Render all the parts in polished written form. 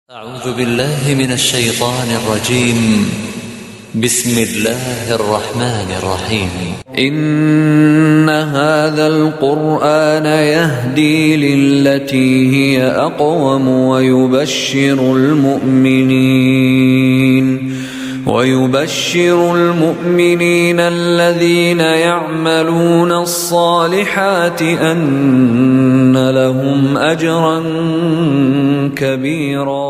أعوذ بالله من الشيطان الرجيم. بسم الله الرحمن الرحيم. إن هذا القرآن يهدي للتي هي أقوم ويبشر المؤمنين الذين يعملون الصالحات أن لهم أجرا كبيرا.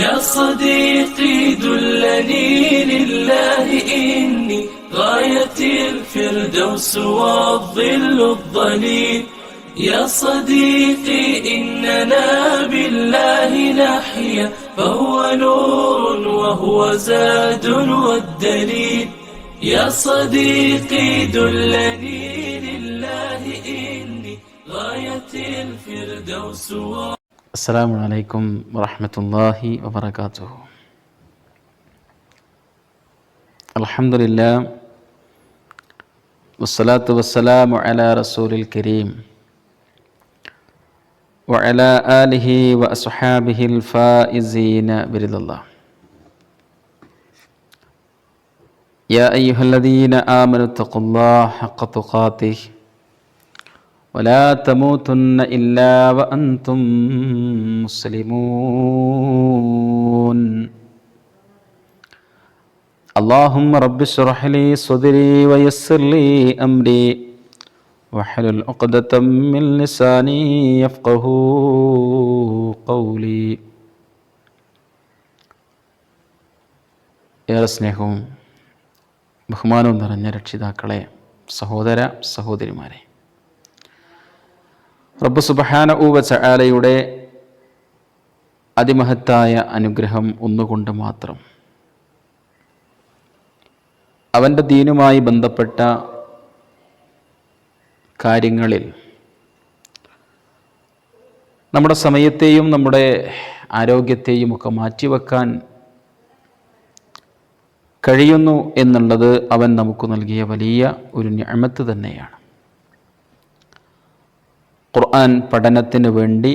يا صديقي دلني لله إني غاية الفردوس والظل الظليل. يا صديقي إننا بالله نحيا فهو نور وهو زاد والدليل. يا صديقي دلني لله إني غاية الفردوس അസ്സലാമു അലൈക്കും വറഹ്മത്തുള്ളാഹി വബറകാതുഹു. അൽഹംദുലില്ലാഹ് വസ്സലാത്തു വസ്സലാമു അലാ റസൂലിൽ കരീം വഅലാ ആലിഹി വഅസ്ഹാബിഹിൽ ഫായിസീന ബിറിദല്ലാഹ്. യാ അയ്യുഹല്ലദീന ആമനു തഖുല്ലാഹ ഹഖ്ക തുഖാതിഹി ولا تموتن إلا وأنتم مسلمون. اللهم رب اشرح لي صدري ويسر لي أمري واحلل عقدة من لساني يفقهوا قولي. ഏറെ സ്നേഹവും ബഹുമാനവും നിറഞ്ഞ രക്ഷിതാക്കളെ, സഹോദര സഹോദരിമാരെ, റബ്ബ് സുബ്ഹാനഹു വ തആലയുടെ അതിമഹത്തായ അനുഗ്രഹം ഒന്നുകൊണ്ട് മാത്രം അവൻ്റെ ദീനുമായി ബന്ധപ്പെട്ട കാര്യങ്ങളിൽ നമ്മുടെ സമയത്തെയും നമ്മുടെ ആരോഗ്യത്തെയും ഒക്കെ മാറ്റിവെക്കാൻ കഴിയുന്നു എന്നുള്ളത് അവൻ നമുക്ക് നൽകിയ വലിയ ഒരു നിഅമത്ത് തന്നെയാണ്. ഖുർആൻ പഠനത്തിന് വേണ്ടി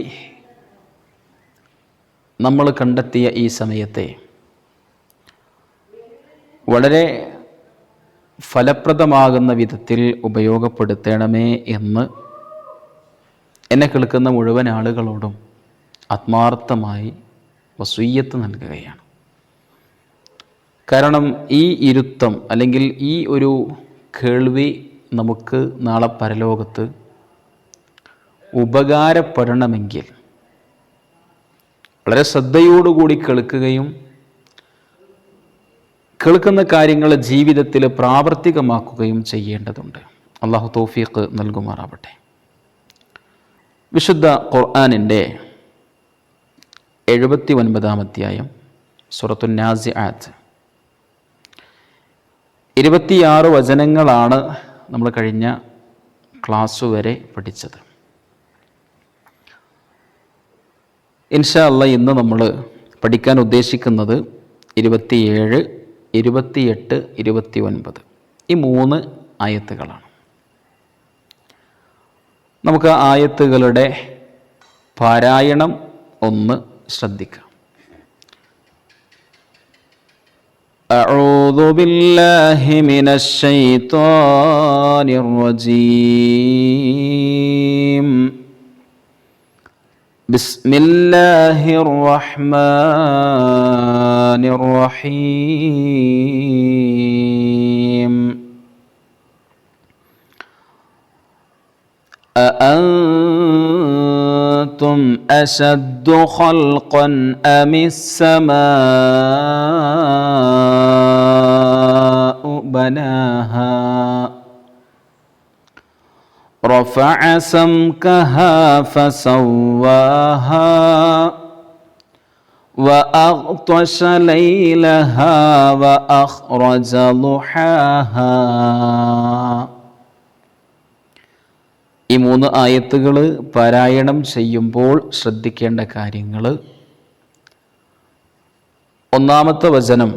നമ്മൾ കണ്ടെത്തിയ ഈ സമയത്തെ വളരെ ഫലപ്രദമാകുന്ന വിധത്തിൽ ഉപയോഗപ്പെടുത്തണമേ എന്ന് എന്നെ കേൾക്കുന്ന മുഴുവൻ ആളുകളോടും ആത്മാർത്ഥമായി വസിയ്യത്ത് നൽകുകയാണ്. കാരണം ഈ ഇരുത്തം അല്ലെങ്കിൽ ഈ ഒരു കേൾവി നമുക്ക് നാളെ പരലോകത്ത് ഉപകാരപ്പെടണമെങ്കിൽ വളരെ ശ്രദ്ധയോടുകൂടി കേൾക്കുകയും കേൾക്കുന്ന കാര്യങ്ങൾ ജീവിതത്തിൽ പ്രാവർത്തികമാക്കുകയും ചെയ്യേണ്ടതുണ്ട്. അള്ളാഹു തൗഫീഖ് നൽകുമാറാവട്ടെ. വിശുദ്ധ ഖുർആനിൻ്റെ 79-ാം അധ്യായം സൂറത്തുൻ നാസിആത്ത് 26 വചനങ്ങളാണ് നമ്മൾ കഴിഞ്ഞ ക്ലാസ് വരെ പഠിച്ചത്. ഇൻഷാ അല്ലാഹ് ഇന്ന് നമ്മൾ പഠിക്കാൻ ഉദ്ദേശിക്കുന്നത് 27, 28, 29 ഈ 3 ആയത്തുകളാണ്. നമുക്ക് ആ ആയത്തുകളുടെ പാരായണം ഒന്ന് ശ്രദ്ധിക്കാം. അഊദു ബില്ലാഹി മിനശ് ശൈത്വാനിർ റജീം. ബിസ്മില്ലാഹിർ റഹ്മാനിർ റഹീം. അഅൻതും അശദ്ദു ഖൽഖൻ അമിസ് സമാഉ ബനാഹാ رفع سمكها فسواها وأغطش ليلها وأخرج ضحاها. ഈ 3 ആയത്തുകൾ പാരായണം ചെയ്യുമ്പോൾ ശ്രദ്ധിക്കേണ്ട കാര്യങ്ങൾ: ഒന്നാമത്തെ വചനം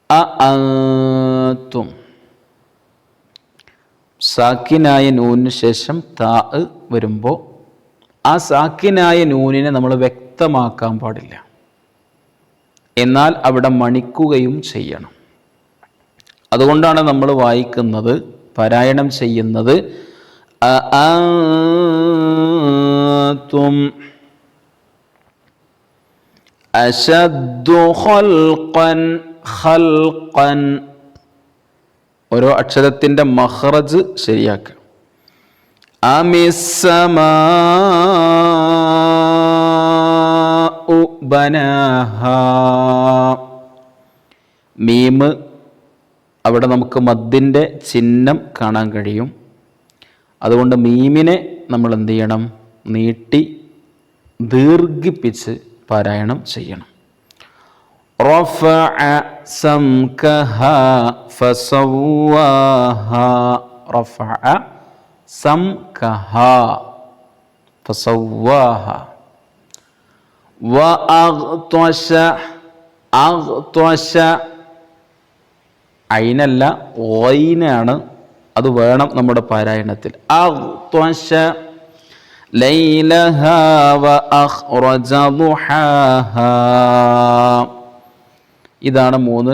അഅൻതും, സാക്കിനായ നൂനിന് ശേഷം താ വരുമ്പോൾ ആ സാക്കിനായ നൂനിനെ നമ്മൾ വ്യക്തമാക്കാൻ പാടില്ല, എന്നാൽ അവിടെ മണിക്കുകയും ചെയ്യണം. അതുകൊണ്ടാണ് നമ്മൾ വായിക്കുന്നത്, പാരായണം ചെയ്യുന്നത് അഅൻതും അശദ്ദു ഖൽഖൻ ഖൽഖൻ. ഓരോ അക്ഷരത്തിൻ്റെ മഖ്റജ് ശരിയാക്കുക. അമിസ്സമാഉ ബനാഹാ. മീമ് അവിടെ നമുക്ക് മദ്ദിൻ്റെ ചിഹ്നം കാണാൻ കഴിയും. അതുകൊണ്ട് മീമിനെ നമ്മൾ എന്ത് ചെയ്യണം? നീട്ടി ദീർഘിപ്പിച്ച് പാരായണം ചെയ്യണം. റഫഅ സംകഹാ ഫസവ്വാഹാ. റഫഅ സംകഹാ ഫസവ്വാഹാ. വഅഗ്തശ അഗ്തശ. ഐനല്ല ഗൈനാണ്, അത് വേണം നമ്മുടെ പാരായണത്തിൽ. അഗ്തശ ലൈലഹാ വഅഖ്റജ ദുഹാഹാ. ഇതാണ് 3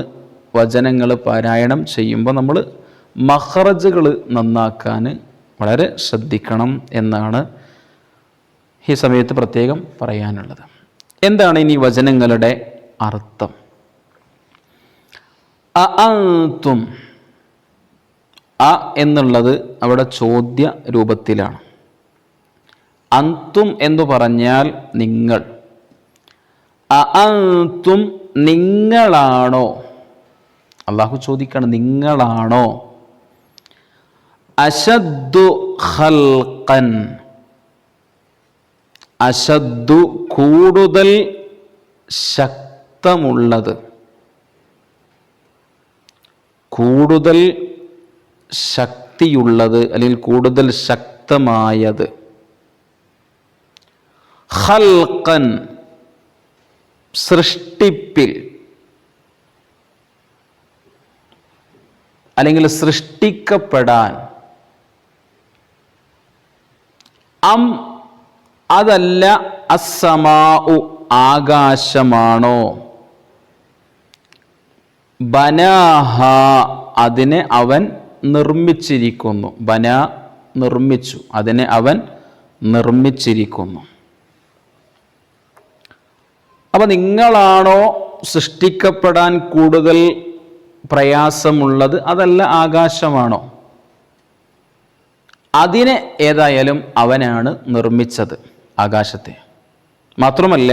വചനങ്ങൾ പാരായണം ചെയ്യുമ്പോൾ നമ്മൾ മഖ്റജുകൾ നന്നാക്കാൻ വളരെ ശ്രദ്ധിക്കണം എന്നാണ് ഈ സമയത്ത് പ്രത്യേകം പറയാനുള്ളത്. എന്താണ് ഇനി വചനങ്ങളുടെ അർത്ഥം? അഅൻതും, അ എന്നുള്ളത് അവിടെ ചോദ്യ രൂപത്തിലാണ്. അന്തും എന്ന് പറഞ്ഞാൽ നിങ്ങൾ. അഅൻതും, നിങ്ങളാണോ? അള്ളാഹു ചോദിക്കാണ്, നിങ്ങളാണോ? അശദ്ദു ഖൽഖൻ, അശദ്ദു കൂടുതൽ ശക്തമുള്ളത്, കൂടുതൽ ശക്തിയുള്ളത് അല്ലെങ്കിൽ കൂടുതൽ ശക്തമായത്. ഖൽഖൻ, സൃഷ്ടിപ്പിൽ അല്ലെങ്കിൽ സൃഷ്ടിക്കപ്പെടാൻ. അം, അതല്ല അസ്സമാഉ, ആകാശമാണോ? ബനാഹ, അതിനെ അവൻ നിർമ്മിച്ചിരിക്കുന്നു. ബന, നിർമ്മിച്ചു, അതിനെ അവൻ നിർമ്മിച്ചിരിക്കുന്നു. അപ്പം നിങ്ങളാണോ സൃഷ്ടിക്കപ്പെടാൻ കൂടുതൽ പ്രയാസമുള്ളത്, അതല്ല ആകാശമാണോ? അതിനെ ഏതായാലും അവനാണ് നിർമ്മിച്ചത്, ആകാശത്തെ. മാത്രമല്ല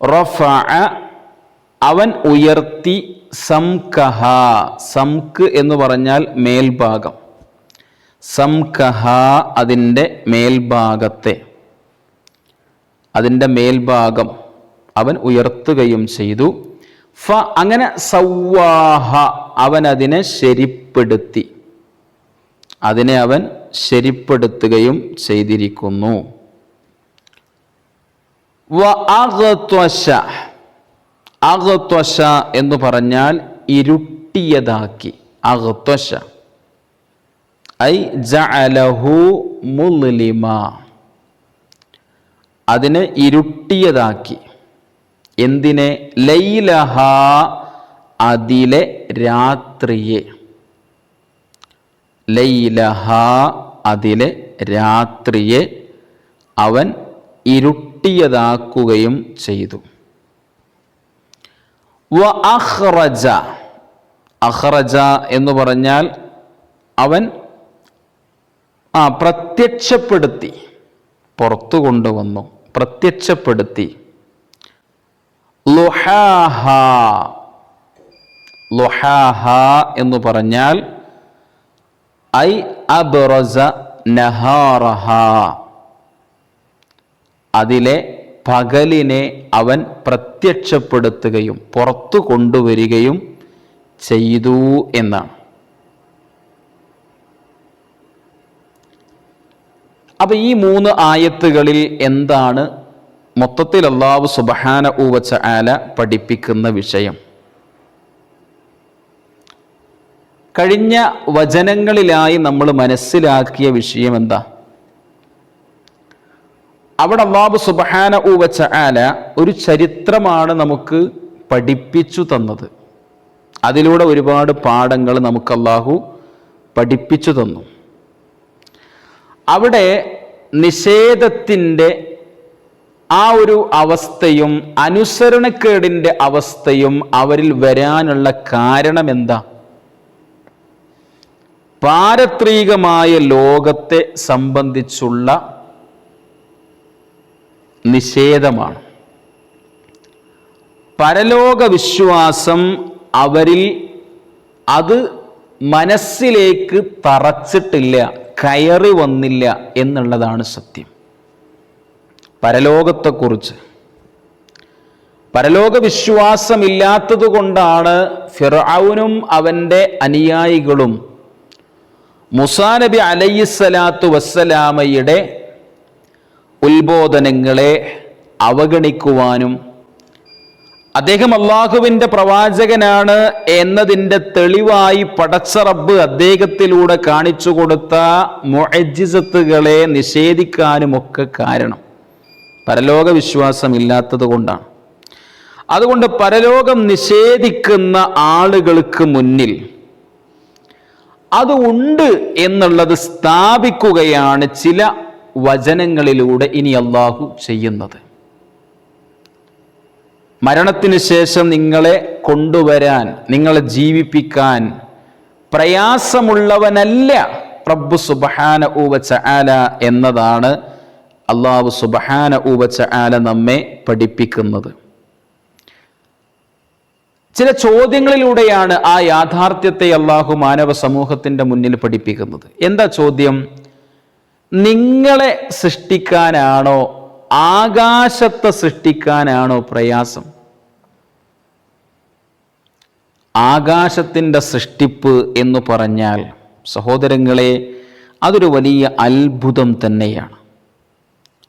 റഫഅ, അവൻ ഉയർത്തി, സംകഹ, സംക് എന്ന് പറഞ്ഞാൽ മേൽഭാഗം, സംകഹ അതിൻ്റെ മേൽഭാഗത്തെ, അതിൻ്റെ മേൽഭാഗം അവൻ ഉയർത്തുകയും ചെയ്തു. ഫ, അങ്ങനെ സവ്വാഹ, അവൻ അതിനെ ശരിപ്പെടുത്തി, അതിനെ അവൻ ശരിപ്പെടുത്തുകയും ചെയ്തിരിക്കുന്നു. വ അഗ്ത്വശ, അഗ്ത്വശ എന്ന് പറഞ്ഞാൽ ഇരുട്ടിയതാക്കി. അഗ്ത്വശ ഐ ജഅലഹു മുള്ളിമ, അതിനെ ഇരുട്ടിയതാക്കി. എന്തിനെ? ലൈലഹ, അതിലെ രാത്രിയെ. ലൈലഹ, അതിലെ രാത്രിയെ അവൻ ഇരുട്ടിയതാക്കുകയും ചെയ്തു. വ അഖ്റജ, അഖ്റജ എന്ന് പറഞ്ഞാൽ അവൻ പ്രത്യക്ഷപ്പെടുത്തി, പുറത്തു കൊണ്ടുവന്നു, പ്രത്യക്ഷപ്പെടുത്തി. ളുഹാഹ, ളുഹാഹ എന്ന് പറഞ്ഞാൽ ഐ അബ്റസ നഹാറഹ, അതിലെ പകലിനെ അവൻ പ്രത്യക്ഷപ്പെടുത്തുകയും പുറത്തു കൊണ്ടുവരികയും ചെയ്തു എന്നാണ്. അപ്പം ഈ 3 ആയത്തുകളിൽ എന്താണ് മൊത്തത്തിൽ അല്ലാഹു സുബ്ഹാനഹു വ തആല പഠിപ്പിക്കുന്ന വിഷയം? കഴിഞ്ഞ വചനങ്ങളിലായി നമ്മൾ മനസ്സിലാക്കിയ വിഷയം എന്താ? അവിടെ അല്ലാഹു സുബ്ഹാനഹു വ തആല ഒരു ചരിത്രമാണ് നമുക്ക് പഠിപ്പിച്ചു തന്നത്. അതിലൂടെ ഒരുപാട് പാഠങ്ങൾ നമുക്ക് അല്ലാഹു പഠിപ്പിച്ചു തന്നു. അവിടെ നിഷേധത്തിൻ്റെ ആ ഒരു അവസ്ഥയും അനുസരണക്കേടിൻ്റെ അവസ്ഥയും അവരിൽ വരാനുള്ള കാരണം എന്താ? പാരത്രികമായ ലോകത്തെ സംബന്ധിച്ചുള്ള നിഷേധമാണ്. പരലോക വിശ്വാസം അവരിൽ അത് മനസ്സിലേക്ക് തറച്ചിട്ടില്ല, കയറി വന്നില്ല എന്നുള്ളതാണ് സത്യം. പരലോകത്തെക്കുറിച്ച് പരലോക വിശ്വാസമില്ലാത്തത് കൊണ്ടാണ് ഫിർഔനും അവൻ്റെ അനുയായികളും മൂസാ നബി അലൈഹിസ്സലാത്തു വസ്സലാമയുടെ ഉത്ബോധനങ്ങളെ അവഗണിക്കുവാനും അദ്ദേഹം അള്ളാഹുവിൻ്റെ പ്രവാചകനാണ് എന്നതിൻ്റെ തെളിവായി പടച്ച റബ്ബ് അദ്ദേഹത്തിലൂടെ കാണിച്ചു കൊടുത്ത മുഅ്ജിസത്തുകളെ നിഷേധിക്കാനുമൊക്കെ കാരണം പരലോക വിശ്വാസമില്ലാത്തത് കൊണ്ടാണ്. അതുകൊണ്ട് പരലോകം നിഷേധിക്കുന്ന ആളുകൾക്ക് മുന്നിൽ അത് ഉണ്ട് എന്നുള്ളത് സ്ഥാപിക്കുകയാണ് ചില വചനങ്ങളിലൂടെ ഇനി അള്ളാഹു ചെയ്യുന്നത്. മരണത്തിന് ശേഷം നിങ്ങളെ കൊണ്ടുവരാൻ, നിങ്ങളെ ജീവിപ്പിക്കാൻ പ്രയാസമുള്ളവനല്ല റബ്ബ് സുബ്ഹാനഹു വ തആല എന്നതാണ് അല്ലാഹു സുബ്ഹാനഹു വ തആല നമ്മെ പഠിപ്പിക്കുന്നത്. ചില ചോദ്യങ്ങളിലൂടെയാണ് ആ യാഥാർത്ഥ്യത്തെ അല്ലാഹു മാനവ സമൂഹത്തിൻ്റെ മുന്നിൽ പഠിപ്പിക്കുന്നത്. എന്താ ചോദ്യം? നിങ്ങളെ സൃഷ്ടിക്കാനാണോ ആകാശത്തെ സൃഷ്ടിക്കാനാണോ പ്രയാസം? ആകാശത്തിൻ്റെ സൃഷ്ടിപ്പ് എന്ന് പറഞ്ഞാൽ സഹോദരങ്ങളെ അതൊരു വലിയ അത്ഭുതം തന്നെയാണ്,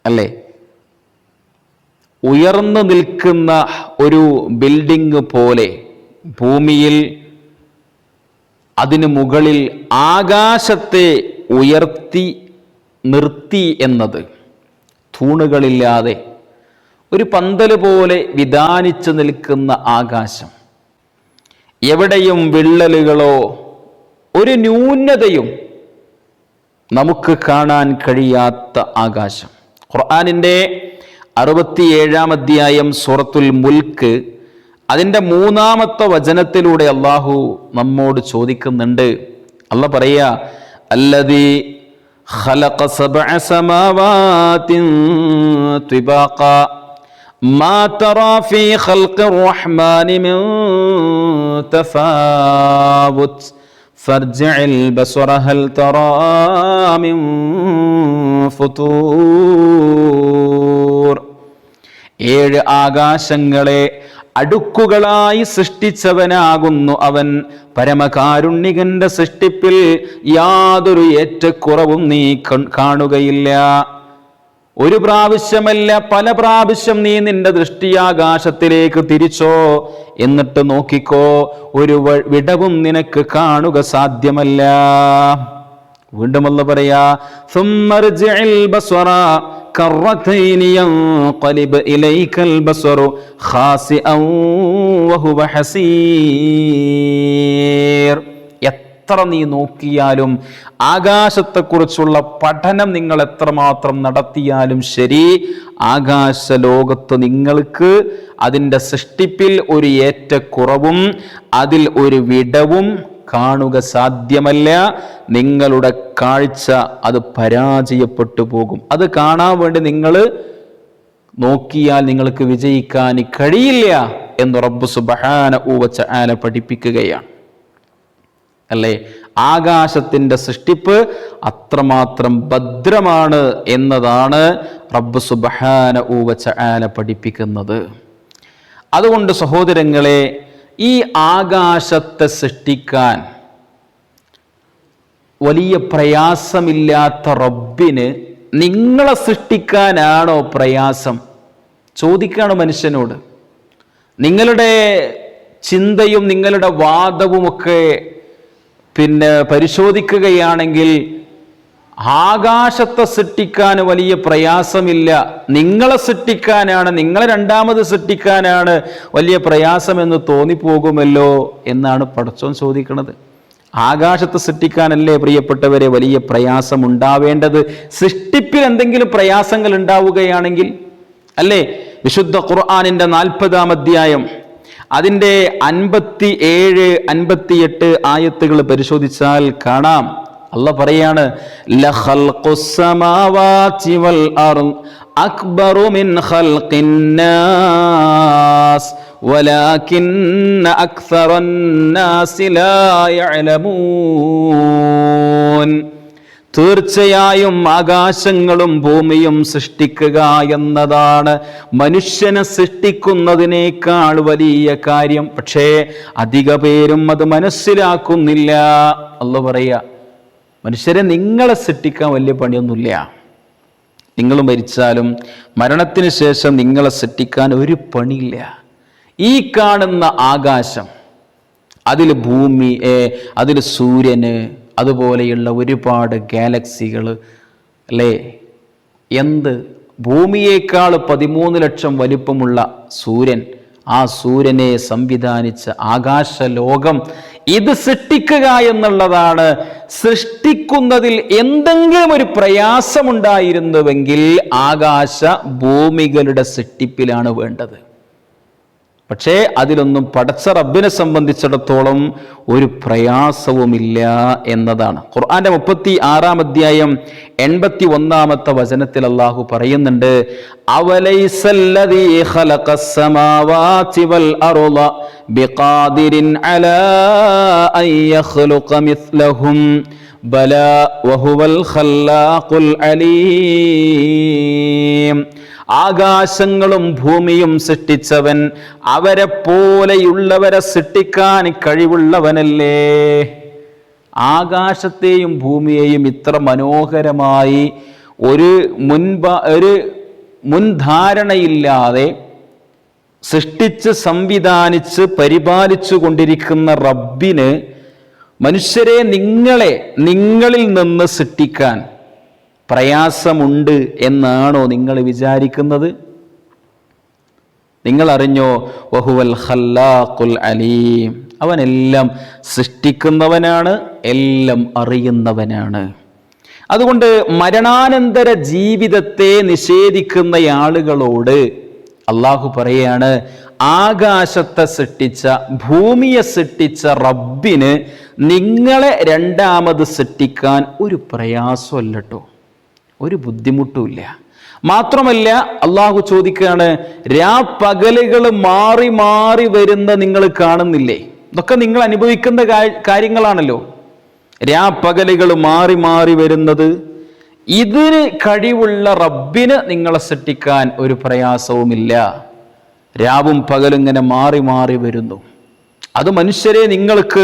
അല്ലേ? ഉയർന്നു നിൽക്കുന്ന ഒരു ബിൽഡിംഗ് പോലെ ഭൂമിയിൽ അതിനു മുകളിൽ ആകാശത്തെ ഉയർത്തി നിർത്തി എന്നത്, തൂണുകളില്ലാതെ ഒരു പന്തല് പോലെ വിതാനിച്ചു നിൽക്കുന്ന ആകാശം, എവിടെയും വിള്ളലുകളോ ഒരു ന്യൂനതയും നമുക്ക് കാണാൻ കഴിയാത്ത ആകാശം. ഖുർആനിൻ്റെ 67-ാം അധ്യായം സൂറത്തുൽ മുൽക്ക് അതിൻ്റെ 3-ാമത്തെ വചനത്തിലൂടെ അള്ളാഹു നമ്മോട് ചോദിക്കുന്നുണ്ട്. അള്ളാഹ് പറയാ, അല്ലദീ ഖലഖ സബ്അ സമാവാതിൻ തിബാഖാ മാ തറാ ഫീ ഖൽഖിർ റഹ്മാനി മിൻ തഫാവുത് ഫർജിഇൽ ബസറ ഹൽ തറാ മിൻ ഫുതൂർ. 7 ആകാശങ്ങളെ അടുക്കുകളായി സൃഷ്ടിച്ചവനാകുന്നു അവൻ. പരമകാരുണ്യകന്റെ സൃഷ്ടിപ്പിൽ യാതൊരു ഏറ്റക്കുറവും നീ കാണുകയില്ല. ഒരു പ്രാവശ്യമല്ല, പല പ്രാവശ്യം നീ നിന്റെ ദൃഷ്ടി ആകാശത്തിലേക്ക് തിരിച്ചോ, എന്നിട്ട് നോക്കിക്കോ, ഒരു വിടവും നിനക്ക് കാണുക സാധ്യമല്ല. വീണ്ടും അല്ലാഹു പറയാ, സുമ്മർജിഇൽ ബസ്വറ കറതൈനി യൻഖലിബ് ഇലൈകൽ ബസ്വറു ഖാസിഅൻ വഹുവ ഹസീർ. എത്ര നീ നോക്കിയാലും, ആകാശത്തെക്കുറിച്ചുള്ള പഠനം നിങ്ങൾ എത്രമാത്രം നടത്തിയാലും ശരി, ആകാശ ലോകത്ത് നിങ്ങൾക്ക് അതിൻ്റെ സൃഷ്ടിപ്പിൽ ഒരു ഏറ്റക്കുറവും അതിൽ ഒരു വിടവും കാണുക സാധ്യമല്ല. നിങ്ങളുടെ കാഴ്ച അത് പരാജയപ്പെട്ടു പോകും. അത് കാണാൻ വേണ്ടി നിങ്ങൾ നോക്കിയാൽ നിങ്ങൾക്ക് വിജയിക്കാൻ കഴിയില്ല എന്ന് റബ്ബ് സുബ്ഹാനഹു വ തആല പഠിപ്പിക്കുകയാണ്, അല്ലേ? ആകാശത്തിൻ്റെ സൃഷ്ടിപ്പ് അത്രമാത്രം ഭദ്രമാണ് എന്നതാണ് റബ്ബ് സുബ്ഹാനഹു വ തആല പഠിപ്പിക്കുന്നത്. അതുകൊണ്ട് സഹോദരങ്ങളെ, ഈ ആകാശത്തെ സൃഷ്ടിക്കാൻ വലിയ പ്രയാസമില്ലാത്ത റബ്ബിന് നിങ്ങളെ സൃഷ്ടിക്കാനാണോ പ്രയാസം? ചോദിക്കാണ് മനുഷ്യനോട്. നിങ്ങളുടെ ചിന്തയും നിങ്ങളുടെ വാദവുമൊക്കെ പരിശോധിക്കുകയാണെങ്കിൽ ആകാശത്തെ സൃഷ്ടിക്കാൻ വലിയ പ്രയാസമില്ല, നിങ്ങളെ സൃഷ്ടിക്കാനാണ്, നിങ്ങളെ രണ്ടാമത് സൃഷ്ടിക്കാനാണ് വലിയ പ്രയാസമെന്ന് തോന്നിപ്പോകുമല്ലോ എന്നാണ് പടച്ചോൻ ചോദിക്കുന്നത്. ആകാശത്തെ സൃഷ്ടിക്കാനല്ലേ പ്രിയപ്പെട്ടവരെ വലിയ പ്രയാസം ഉണ്ടാവേണ്ടത്? സൃഷ്ടിപ്പിൽ എന്തെങ്കിലും പ്രയാസങ്ങൾ ഉണ്ടാവുകയാണെങ്കിൽ അല്ലേ? വിശുദ്ധ ഖുർആനിന്റെ 40-ാം അധ്യായം അതിൻ്റെ 57, 58 ആയത്തുകൾ പരിശോധിച്ചാൽ കാണാം, അല്ലാഹ് പറയാണ്, ലഖൽഖുസ് സമാവാതി വൽ അർദ് അക്ബറു മിൻ ഖൽഖിന്നാസ് വലാകിന്ന അക്സറന്നാസി ലാ യഅലമൂൻ. തീർച്ചയായും ആകാശങ്ങളും ഭൂമിയും സൃഷ്ടിക്കുക എന്നതാണ് മനുഷ്യനെ സൃഷ്ടിക്കുന്നതിനേക്കാൾ വലിയ കാര്യം. പക്ഷേ അധിക പേരും അത് മനസ്സിലാക്കുന്നില്ല. അല്ലാഹ് പറയാ, മനുഷ്യരെ നിങ്ങളെ സൃഷ്ടിക്കാൻ വലിയ പണിയൊന്നുമില്ല. നിങ്ങൾ മരിച്ചാലും മരണത്തിന് ശേഷം നിങ്ങളെ സൃഷ്ടിക്കാൻ ഒരു പണിയില്ല. ഈ കാണുന്ന ആകാശം, അതിൽ ഭൂമി, അതിൽ സൂര്യന്, അതുപോലെയുള്ള ഒരുപാട് ഗാലക്സികൾ അല്ലേ, എന്ത് ഭൂമിയേക്കാൾ 13 ലക്ഷം വലിപ്പമുള്ള സൂര്യൻ, ആ സൂര്യനെ സംവിധാനിച്ച ആകാശലോകം, ഇത് സൃഷ്ടിക്കുക എന്നുള്ളതാണ്. സൃഷ്ടിക്കുന്നതിൽ എന്തെങ്കിലും ഒരു പ്രയാസമുണ്ടായിരുന്നുവെങ്കിൽ ആകാശ ഭൂമികളുടെ സൃഷ്ടിപ്പിലാണ് വേണ്ടത്. പക്ഷേ അതിലൊന്നും പടച്ച റബ്ബിനെ സംബന്ധിച്ചിടത്തോളം ഒരു പ്രയാസവുമില്ല എന്നതാണ്. ഖുർആന്റെ 36-ാം അധ്യായം 81-ാമത്തെ വചനത്തിൽ അല്ലാഹു പറയുന്നുണ്ട്, അവലൈസല്ലദീ ഖലഖസ് സമാവാതി വൽ അർള ബിഖാദിരിൻ അലാ അൻ യഖ്ലുഖ മിസ്ലഹും ബലാ വഹുവൽ ഖല്ലാഖുൽ അലീം. ആകാശങ്ങളും ഭൂമിയും സൃഷ്ടിച്ചവൻ അവരെ പോലെയുള്ളവരെ സൃഷ്ടിക്കാൻ കഴിവുള്ളവനല്ലേ. ആകാശത്തെയും ഭൂമിയെയും ഇത്ര മനോഹരമായി ഒരു മുൻധാരണയില്ലാതെ സൃഷ്ടിച്ച് സംവിധാനിച്ച് പരിപാലിച്ചു കൊണ്ടിരിക്കുന്ന റബ്ബിന് മനുഷ്യരെ നിങ്ങളിൽ നിന്ന് സൃഷ്ടിക്കാൻ പ്രയാസമുണ്ട് എന്നാണോ നിങ്ങൾ വിചാരിക്കുന്നത്? നിങ്ങൾ അറിഞ്ഞോ, വഹുവൽ ഖല്ലാഖുൽ അലീം, അവനെല്ലാം സൃഷ്ടിക്കുന്നവനാണ്, എല്ലാം അറിയുന്നവനാണ്. അതുകൊണ്ട് മരണാനന്തര ജീവിതത്തെ നിഷേധിക്കുന്ന ആളുകളോട് അള്ളാഹു പറയാണ്, ആകാശത്തെ സൃഷ്ടിച്ച, ഭൂമിയെ സൃഷ്ടിച്ച റബ്ബിന് നിങ്ങളെ രണ്ടാമത് സൃഷ്ടിക്കാൻ ഒരു പ്രയാസമല്ലട്ടോ, ഒരു ബുദ്ധിമുട്ടുമില്ല. മാത്രമല്ല അള്ളാഹു ചോദിക്കുകയാണ്, രാപ്പകലുകൾ മാറി മാറി വരുന്ന നിങ്ങൾ കാണുന്നില്ലേ? ഇതൊക്കെ നിങ്ങൾ അനുഭവിക്കുന്ന കാര്യങ്ങളാണല്ലോ. രാപ്പകലുകൾ മാറി മാറി വരുന്നത്, ഇതിന് കഴിവുള്ള റബ്ബിന് നിങ്ങളെ സൃഷ്ടിക്കാൻ ഒരു പ്രയാസവുമില്ല. രാവും പകലും ഇങ്ങനെ മാറി മാറി വരുന്നു. അത് മനുഷ്യരെ നിങ്ങൾക്ക്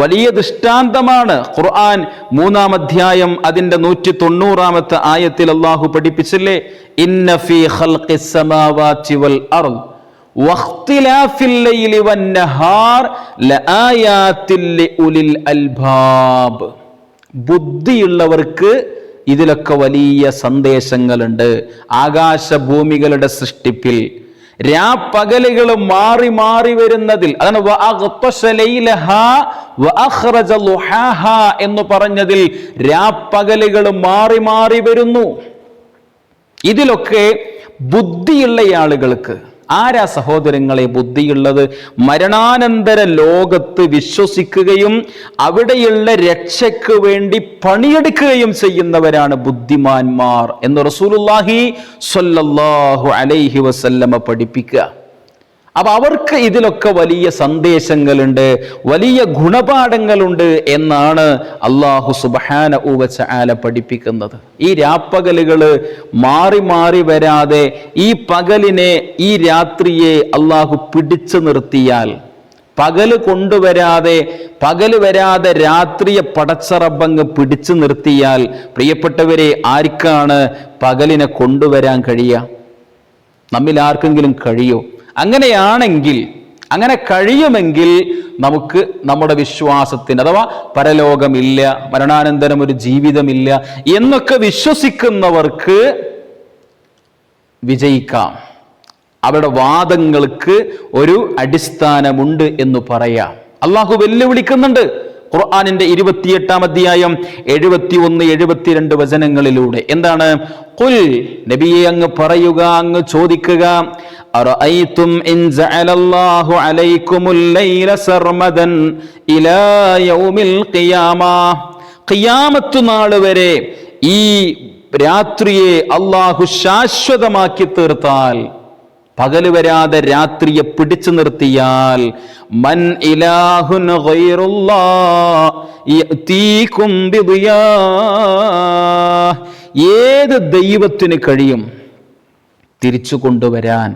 വലിയ ദൃഷ്ടാന്തമാണ്. ഖുർആൻ 3-ാം അധ്യായം അതിൻ്റെ 190-ാമത്തെ ആയത്തിൽ അല്ലാഹു പഠിപ്പിച്ചില്ലേ, ഇന്ന ഫീ ഖൽഖിസ് സമാവാതി വൽ അർദ് വഖ്തിലാഫിൽ ലൈലി വന്നഹാർ ലആയാതിൽ ലിഉലിൽ അൽബാബ്. ബുദ്ധിയുള്ളവർക്ക് ഇതിലൊക്കെ വലിയ സന്ദേശങ്ങളുണ്ട്. ആകാശഭൂമികളുടെ സൃഷ്ടിപ്പിൽ, രാപ്പകലുകൾ മാറി മാറി വരുന്നതിൽ, അതാണ് എന്ന് പറഞ്ഞതിൽ രാപ്പകലുകൾ മാറി മാറി വരുന്നു. ഇതിലൊക്കെ ബുദ്ധിയുള്ള ആളുകൾക്ക്, ആരാ സഹോദരങ്ങളെ ബുദ്ധിയുള്ളത്? മരണാനന്തര ലോകത്ത് വിശ്വസിക്കുകയും അവിടെയുള്ള രക്ഷയ്ക്ക് വേണ്ടി പണിയെടുക്കുകയും ചെയ്യുന്നവരാണ് ബുദ്ധിമാന്മാർ എന്ന് റസൂലുള്ളാഹി സ്വല്ലല്ലാഹു അലൈഹി വസല്ലമ പഠിപ്പിക്കുക. അപ്പൊ അവർക്ക് ഇതിലൊക്കെ വലിയ സന്ദേശങ്ങളുണ്ട്, വലിയ ഗുണപാഠങ്ങളുണ്ട് എന്നാണ് അല്ലാഹു സുബ്ഹാനഹു വ തആല പഠിപ്പിക്കുന്നത്. ഈ രാപ്പകലുകൾ മാറി മാറി വരാതെ ഈ പകലിനെ, ഈ രാത്രിയെ അല്ലാഹു പിടിച്ചു നിർത്തിയാൽ, പകല് കൊണ്ടുവരാതെ, പകല് വരാതെ രാത്രിയെ പടച്ച റബ്ബങ്ങ് പിടിച്ചു നിർത്തിയാൽ, പ്രിയപ്പെട്ടവരെ, ആർക്കാണ് പകലിനെ കൊണ്ടുവരാൻ കഴിയുക? നമ്മിൽ ആർക്കെങ്കിലും കഴിയോ? അങ്ങനെയാണെങ്കിൽ, അങ്ങനെ കഴിയുമെങ്കിൽ നമുക്ക് നമ്മുടെ വിശ്വാസത്തിന് അഥവാ പരലോകമില്ല, മരണാനന്തരം ഒരു ജീവിതമില്ല എന്നൊക്കെ വിശ്വസിക്കുന്നവർക്ക് വിജയിക്കാം. അവരുടെ വാദങ്ങൾക്ക് ഒരു അടിസ്ഥാനമുണ്ട് എന്ന് പറയാം. അള്ളാഹു വെല്ലുവിളിക്കുന്നുണ്ട് ഖുർആനിന്റെ 28-ാം അധ്യായം 71-72 വചനങ്ങളിലൂടെ. എന്താണ്? ഖുൽ, നബിയെ അങ്ങ് പറയുക, അങ്ങ് ചോദിക്കുക, അറഅയ്തും ഇൻ ജഅലല്ലാഹു അലൈക്കുമുൽ ലൈല സർമദൻ ഇലാ യൗമിൽ ഖിയാമ, ഖിയാമത്ത് നാൾ വരെ ഈ രാത്രിയെ അള്ളാഹു ശാശ്വതമാക്കി തീർത്താൽ, പകല് വരാതെ രാത്രിയെ പിടിച്ചു നിർത്തിയാൽ, മൻ ഇലാഹുൻ ഗൈറുല്ലാഹ് യഅതീകും ബിദിയാ, ഏത് ദൈവത്തിന് കഴിയും തിരിച്ചു കൊണ്ടുവരാൻ,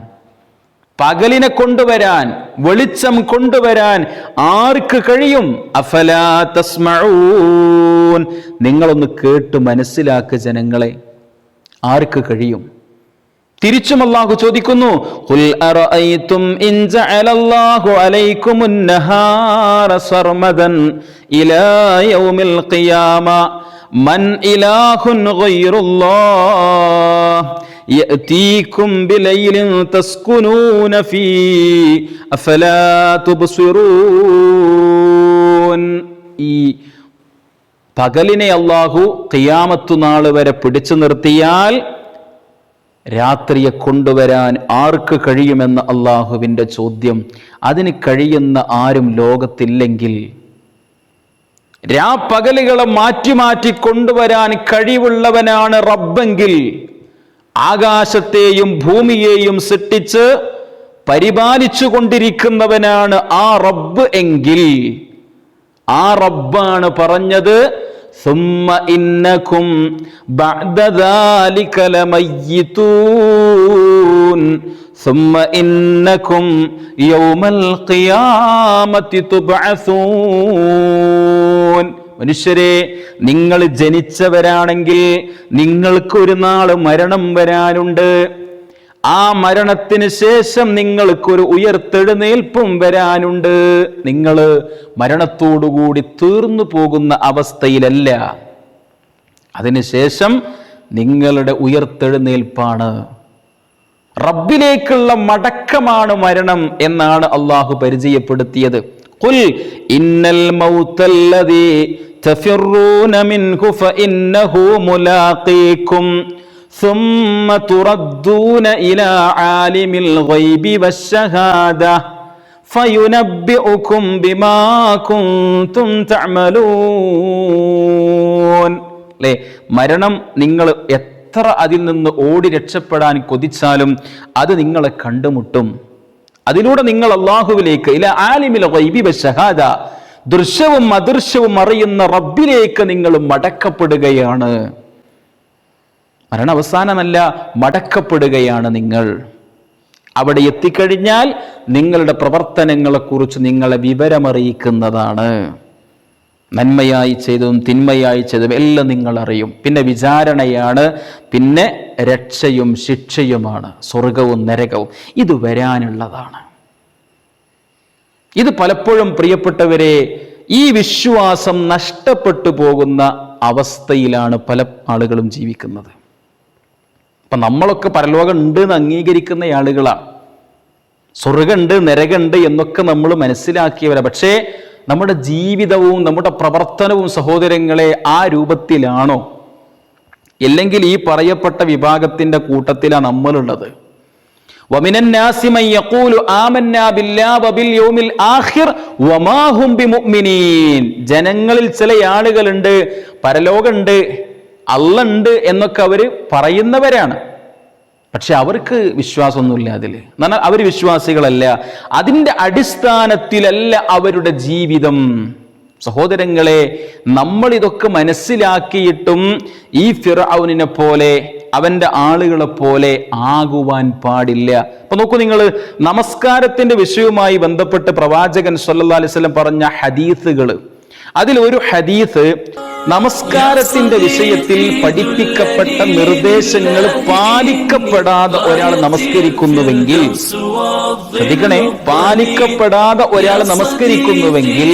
പകലിനെ കൊണ്ടുവരാൻ, വെളിച്ചം കൊണ്ടുവരാൻ ആർക്ക് കഴിയും? അഫലാ തസ്മഊൻ, നിങ്ങളൊന്ന് കേട്ട് മനസ്സിലാക്ക് ജനങ്ങളെ, ആർക്ക് കഴിയും? തിരിച്ചും അല്ലാഹു ചോദിക്കുന്നു, ഖുൽ അറഅയ്തും ഇൻ ജഅലല്ലാഹു അലൈക്കുമുൻ നഹാറ സർമദൻ ഇലാ യൗമിൽ ഖിയാമ മൻ ഇലാഹുൻ ഗൈറുല്ലാഹ് യഅതീകും ബിലൈലിൻ തസ്കുനൂന ഫീ അഫലാ തുബ്സിറൂൻ. ഈ പകലിനെ അല്ലാഹു ഖിയാമത്ത് നാൾ വരെ പിടിച്ചു നിർത്തിയാൽ രാത്രിയെ കൊണ്ടുവരാൻ ആർക്ക് കഴിയുമെന്ന അള്ളാഹുവിൻ്റെ ചോദ്യം. അതിന് കഴിയുന്ന ആരും ലോകത്തില്ലെങ്കിൽ, രാപ്പകലുകളെ മാറ്റി മാറ്റി കൊണ്ടുവരാൻ കഴിവുള്ളവനാണ് റബ്ബെങ്കിൽ, ആകാശത്തെയും ഭൂമിയെയും സൃഷ്ടിച്ച് പരിപാലിച്ചു കൊണ്ടിരിക്കുന്നവനാണ് ആ റബ്ബ് എങ്കിൽ, ആ റബ്ബാണ് പറഞ്ഞത്, ثم إنكم بعد ذلك لميتون ثم إنكم يوم القيامة تبعثون. മനുഷ്യരെ, നിങ്ങൾ ജനിച്ചവരാണെങ്കിൽ നിങ്ങൾക്ക് ഒരു നാൾ മരണം വരാനുണ്ട്. ആ മരണത്തിന് ശേഷം നിങ്ങൾക്കൊരു ഉയർത്തെഴുന്നേൽപ്പും വരാനുണ്ട്. നിങ്ങൾ മരണത്തോടുകൂടി തീർന്നു പോകുന്ന അവസ്ഥയിലല്ല. അതിനുശേഷം നിങ്ങളുടെ ഉയർത്തെഴുന്നേൽപ്പാണ്, റബ്ബിലേക്കുള്ള മടക്കമാണ് മരണം എന്നാണ് അള്ളാഹു പരിചയപ്പെടുത്തിയത്. ഖുൽ ഇന്നൽ മൗതല്ലദീ തഫിറൂന മിൻഹു ഫഇന്നഹു മുലാഖീകും ثم تردون إلى عالم الغيب والشهادة فينبئكم بما كنتم تعملون. അല്ലേ, മരണം നിങ്ങൾ എത്ര അതിൽ നിന്ന് ഓടി രക്ഷപ്പെടാൻ കൊതിച്ചാലും അത് നിങ്ങളെ കണ്ടുമുട്ടും. അതിലൂടെ നിങ്ങൾ അള്ളാഹുവിലേക്ക്, ഇല ആലിമിൽ ഗൈബി വശഹാദ, ദൃശ്യവും അദൃശ്യവും അറിയുന്ന റബ്ബിലേക്ക് നിങ്ങൾ മടക്കപ്പെടുകയാണ്. മരണ അവസാനമല്ല, മടക്കപ്പെടുകയാണ് നിങ്ങൾ. അവിടെ എത്തിക്കഴിഞ്ഞാൽ നിങ്ങളുടെ പ്രവർത്തനങ്ങളെക്കുറിച്ച് നിങ്ങളെ വിവരമറിയിക്കുന്നതാണ്. നന്മയായി ചെയ്തതും തിന്മയായി ചെയ്തതും എല്ലാം നിങ്ങൾ അറിയും. പിന്നെ വിചാരണയാണ്, പിന്നെ രക്ഷയും ശിക്ഷയുമാണ്, സ്വർഗവും നരകവും. ഇത് വരാനുള്ളതാണ്. ഇത് പലപ്പോഴും പ്രിയപ്പെട്ടവരെ, ഈ വിശ്വാസം നഷ്ടപ്പെട്ടു പോകുന്ന അവസ്ഥയിലാണ് പല ആളുകളും ജീവിക്കുന്നത്. അപ്പം നമ്മളൊക്കെ പരലോകം ഉണ്ട് എന്ന് അംഗീകരിക്കുന്ന ആളുകളാണ്, സ്വർഗമുണ്ട് നരകമുണ്ട് എന്നൊക്കെ നമ്മൾ മനസ്സിലാക്കിയവരാണ്. പക്ഷേ നമ്മുടെ ജീവിതവും നമ്മുടെ പ്രവർത്തനവും സഹോദരങ്ങളെ ആ രൂപത്തിലാണോ? അല്ലെങ്കിൽ ഈ പറയപ്പെട്ട വിഭാഗത്തിന്റെ കൂട്ടത്തിലാണ് നമ്മളുള്ളത്. വമിനൻ നാസി മൻ യഖൂലു ആമന്നാ ബില്ലാഹി വബിൽ യൗമിൽ ആഖിർ വമാ ഹും ബിമുഅ്മിനീൻ. ജനങ്ങളിൽ ചില ആളുകളുണ്ട്, പരലോകമുണ്ട്, അള്ളണ്ട് എന്നൊക്കെ അവർ പറയുന്നവരാണ്. പക്ഷെ അവർക്ക് വിശ്വാസമൊന്നുമില്ല അതിൽ. എന്നാൽ അവർ വിശ്വാസികളല്ല. അതിൻ്റെ അടിസ്ഥാനത്തിലല്ല അവരുടെ ജീവിതം. സഹോദരങ്ങളെ, നമ്മൾ ഇതൊക്കെ മനസ്സിലാക്കിയിട്ടും ഈ ഫിർഔനിനെ പോലെ അവൻ്റെ ആളുകളെ പോലെ ആകുവാൻ പാടില്ല. അപ്പൊ നോക്കൂ നിങ്ങൾ, നമസ്കാരത്തിന്റെ വിഷയവുമായി ബന്ധപ്പെട്ട് പ്രവാചകൻ സല്ലല്ലാഹു അലൈഹി വസല്ലം പറഞ്ഞ ഹദീസുകൾ, അതിൽ ഒരു ഹദീസ് നമസ്കാരത്തിന്റെ വിഷയത്തിൽ പഠിപ്പിക്കപ്പെട്ട നിർദ്ദേശങ്ങൾ പാലിക്കപ്പെടാതെ ഒരാൾ നമസ്കരിക്കുന്നുവെങ്കിൽ, ശ്രദ്ധിക്കണേ, പാലിക്കപ്പെടാതെ ഒരാൾ നമസ്കരിക്കുന്നുവെങ്കിൽ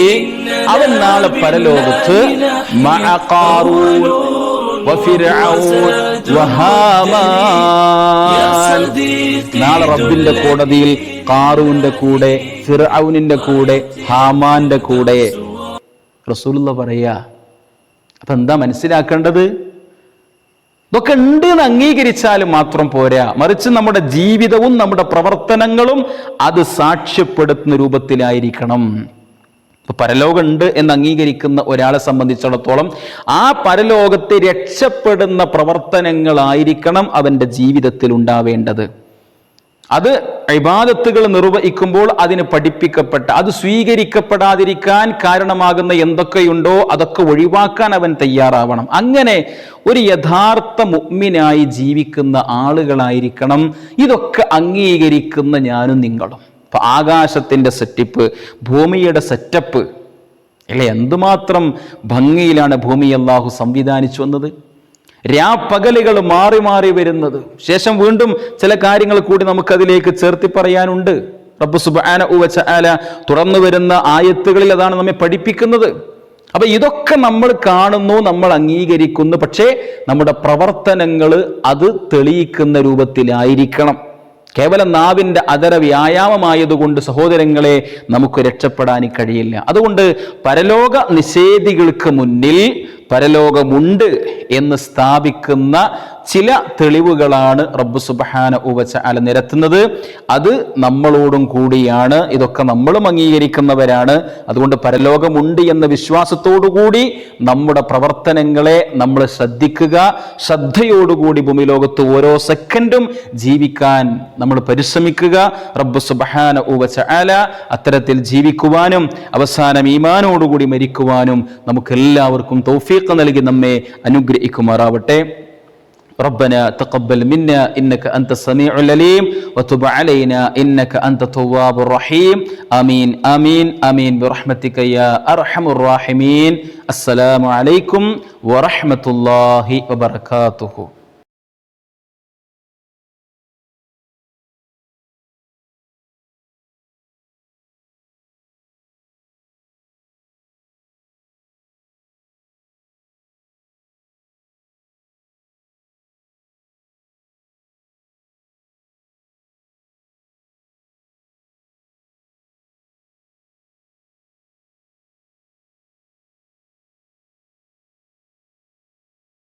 അവൻ നാളെ പരലോകത്ത് മഅ ഖാറൂൻ വഫിർഔൻ വഹാമാൻ, നാളെ റബ്ബിന്റെ കോടതിയിൽ ഖാറൂന്റെ കൂടെ, ഫിർഔനിന്റെ കൂടെ, ഹാമാന്റെ കൂടെ. റസൂലുള്ളാഹി പറയാ. അപ്പൊ എന്താ മനസ്സിലാക്കേണ്ടത്? ഇതൊക്കെ ഉണ്ട് എന്ന് അംഗീകരിച്ചാലും മാത്രം പോരാ, മറിച്ച് നമ്മുടെ ജീവിതവും നമ്മുടെ പ്രവർത്തനങ്ങളും അത് സാക്ഷ്യപ്പെടുത്തുന്ന രൂപത്തിലായിരിക്കണം. ഇപ്പൊ പരലോകം ഉണ്ട് എന്ന് അംഗീകരിക്കുന്ന ഒരാളെ സംബന്ധിച്ചിടത്തോളം ആ പരലോകത്തെ രക്ഷപ്പെടുന്ന പ്രവർത്തനങ്ങളായിരിക്കണം അവന്റെ ജീവിതത്തിൽ ഉണ്ടാവേണ്ടത്. അത് ഇബാദത്തുകൾ നിർവഹിക്കുമ്പോൾ അതിന് പഠിപ്പിക്കപ്പെട്ട, അത് സ്വീകരിക്കപ്പെടാതിരിക്കാൻ കാരണമാകുന്ന എന്തൊക്കെയുണ്ടോ അതൊക്കെ ഒഴിവാക്കാൻ അവൻ തയ്യാറാവണം. അങ്ങനെ ഒരു യഥാർത്ഥ മുഅ്മിനായി ജീവിക്കുന്ന ആളുകളായിരിക്കണം ഇതൊക്കെ അംഗീകരിക്കുന്ന ഞാനും നിങ്ങളും. അപ്പൊ ആകാശത്തിന്റെ സെറ്റപ്പ്, ഭൂമിയുടെ സെറ്റപ്പ് അല്ലെ, എന്തുമാത്രം ഭംഗിയിലാണ് ഭൂമി അല്ലാഹു സംവിധാനിച്ചു വന്നത്. രാപ്പകലുകൾ മാറി മാറി വരുന്നത്, ശേഷം വീണ്ടും ചില കാര്യങ്ങൾ കൂടി നമുക്കതിലേക്ക് ചേർത്തി പറയാനുണ്ട്. റബ്ബ് സുബ്ഹാനഹു വ തആല തുറന്നു വരുന്ന ആയത്തുകളിൽ അതാണ് നമ്മെ പഠിപ്പിക്കുന്നത്. അപ്പൊ ഇതൊക്കെ നമ്മൾ കാണുന്നു, നമ്മൾ അംഗീകരിക്കുന്നു, പക്ഷേ നമ്മുടെ പ്രവർത്തനങ്ങൾ അത് തെളിയിക്കുന്ന രൂപത്തിലായിരിക്കണം. കേവലം നാവിൻ്റെ അതര വ്യായാമമായതുകൊണ്ട് സഹോദരങ്ങളെ നമുക്ക് രക്ഷപ്പെടാൻ കഴിയില്ല. അതുകൊണ്ട് പരലോക നിഷേധികൾക്ക് മുന്നിൽ പരലോകമുണ്ട് എന്ന് സ്ഥാപിക്കുന്ന ചില തെളിവുകളാണ് റബ്ബ് സുബ്ഹാനഹു വ തആല നിരത്തുന്നത്. അത് നമ്മളോടും കൂടിയാണ്, ഇതൊക്കെ നമ്മളും അംഗീകരിക്കുന്നവരാണ്. അതുകൊണ്ട് പരലോകമുണ്ട് എന്ന വിശ്വാസത്തോടുകൂടി നമ്മുടെ പ്രവർത്തനങ്ങളെ നമ്മൾ ശ്രദ്ധിക്കുക, ശ്രദ്ധയോടുകൂടി ഭൂമി ലോകത്ത് ഓരോ സെക്കൻഡും ജീവിക്കാൻ നമ്മൾ പരിശ്രമിക്കുക. റബ്ബ് സുബ്ഹാനഹു വ തആല അത്തരത്തിൽ ജീവിക്കുവാനും അവസാനം ഈമാനോടുകൂടി മരിക്കുവാനും നമുക്ക് എല്ലാവർക്കും തൗഫീഖ് നൽകി നമ്മെ അനുഗ്രഹിക്കുമാറാവട്ടെ. ربنا تقبل منا إنك أنت السميع العليم وتب علينا إنك أنت التواب الرحيم آمين آمين آمين برحمتك يا أرحم الراحمين. السلام عليكم ورحمة الله وبركاته.